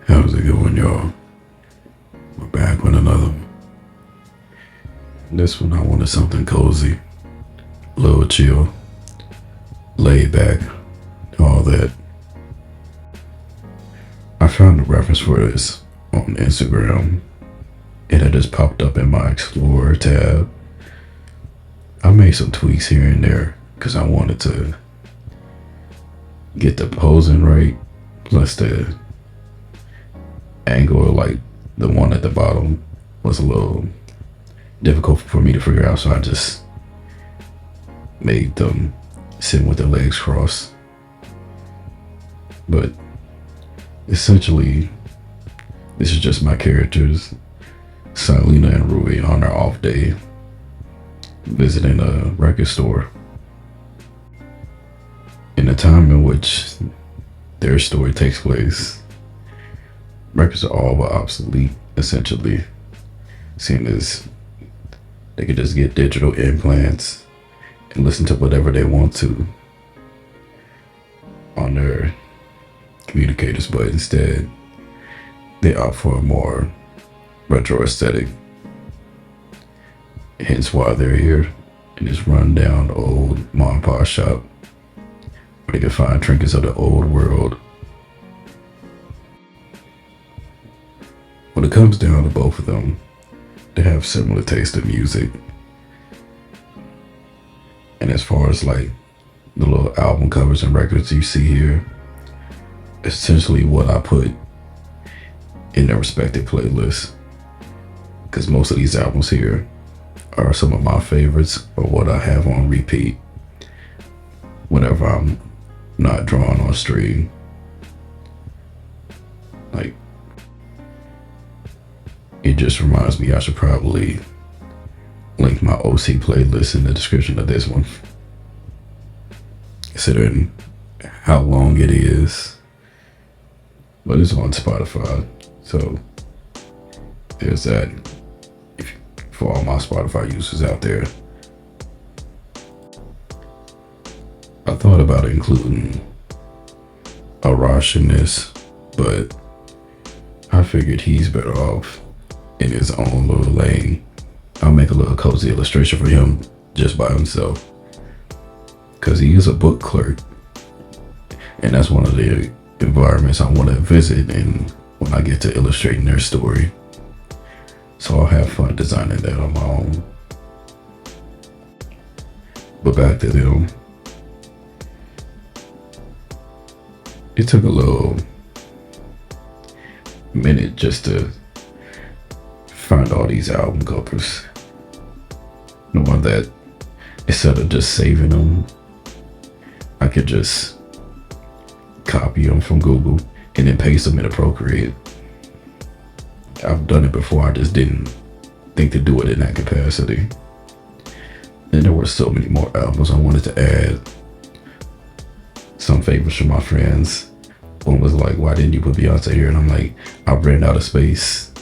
How's it going, y'all? We're back with another one. This one I wanted something cozy, a little chill, laid back, all that. I found a reference for this on Instagram. It had just popped up in my Explorer tab. I made some tweaks here and there because I wanted to get the posing right, plus the angle, like the one at the bottom was a little difficult for me to figure out, so I just made them sitting with their legs crossed. But essentially, this is just my characters, Selena and Rui, on their off day visiting a record store. In the time in which their story takes place, records are all but obsolete, essentially, seeing as they could just get digital implants and listen to whatever they want to on their communicators, but instead they opt for a more retro aesthetic. Hence why they're here in this rundown old mom and pop shop where they can find trinkets of the old world. When it comes down to both of them, they have similar taste in music. And as far as like the little album covers and records you see here, essentially what I put in their respective playlists. Because most of these albums here are some of my favorites or what I have on repeat whenever I'm not drawing on stream. Like, it just reminds me I should probably link my OC playlist in the description of this one, considering how long it is. But it's on Spotify, so there's that for all my Spotify users out there. I thought about including Arash in this, but I figured he's better off in his own little lane. I'll make a little cozy illustration for him just by himself, because he is a book clerk, and that's one of the environments I want to visit and when I get to illustrating their story. So I'll have fun designing that on my own. But back to them. It took a little minute just to find all these album covers, knowing that instead of just saving them, I could just copy them from Google and then paste them in a Procreate. I've done it before, I just didn't think to do it in that capacity. And there were so many more albums I wanted to add. Some favorites from my friends. One was like, why didn't you put Beyonce here? And I'm like, I ran out of space.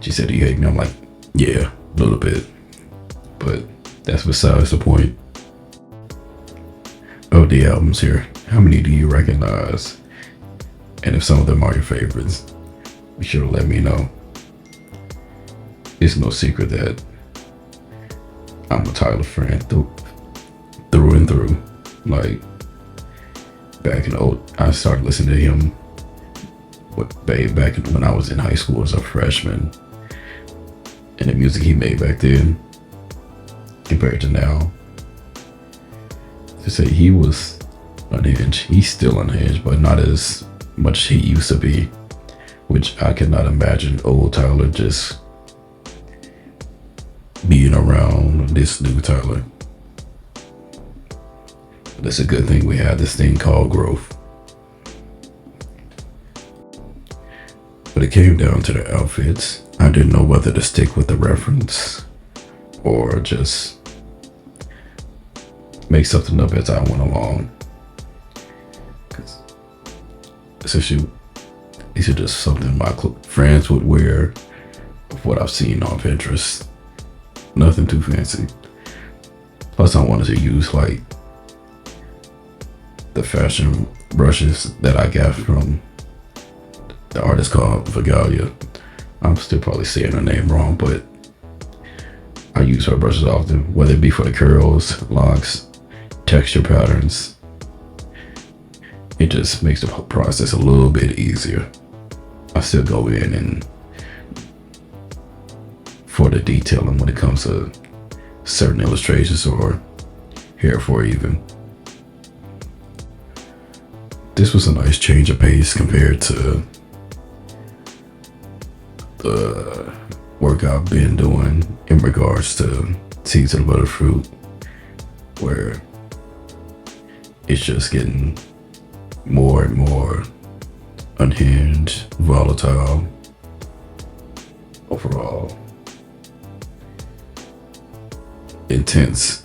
She said, do you hate me? I'm like, yeah, a little bit. But that's besides the point. Of the albums here, how many do you recognize? And if some of them are your favorites, be sure to let me know. It's no secret that I'm a Tyler fan through and through. Like, back in I started listening to him back when I was in high school as a freshman. And the music he made back then compared to now, to say he was unhinged, he's still unhinged, but not as much as he used to be, which I cannot imagine old Tyler just being around this new Tyler. But it's a good thing we have this thing called growth. But it came down to the outfits. I didn't know whether to stick with the reference or just make something up as I went along. Because essentially, these are just something my friends would wear of what I've seen on Pinterest. Nothing too fancy. Plus, I wanted to use like the fashion brushes that I got from The artist called Vigalia. I'm still probably saying her name wrong, but I use her brushes often, whether it be for the curls, locks, texture patterns. It just makes the process a little bit easier. I still go in and for the detailing when it comes to certain illustrations or hair for even. This was a nice change of pace compared to the work I've been doing in regards to Seeds of the Butterfruit, where it's just getting more and more unhinged, volatile, overall intense.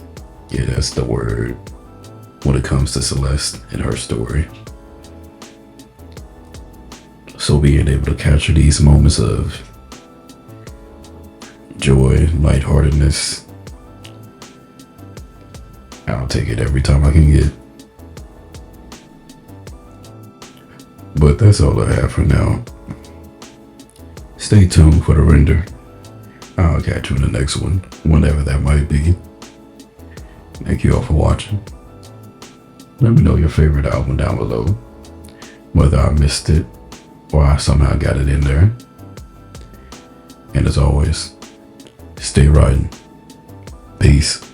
Yeah, that's the word when it comes to Celeste and her story. So being able to capture these moments of joy, lightheartedness, I'll take it every time I can get. But that's all I have for now. Stay tuned for the render. I'll catch you in the next one, whenever that might be. Thank you all for watching. Let me know your favorite album down below, whether I missed it or I somehow got it in there. And as always, stay riding. Peace.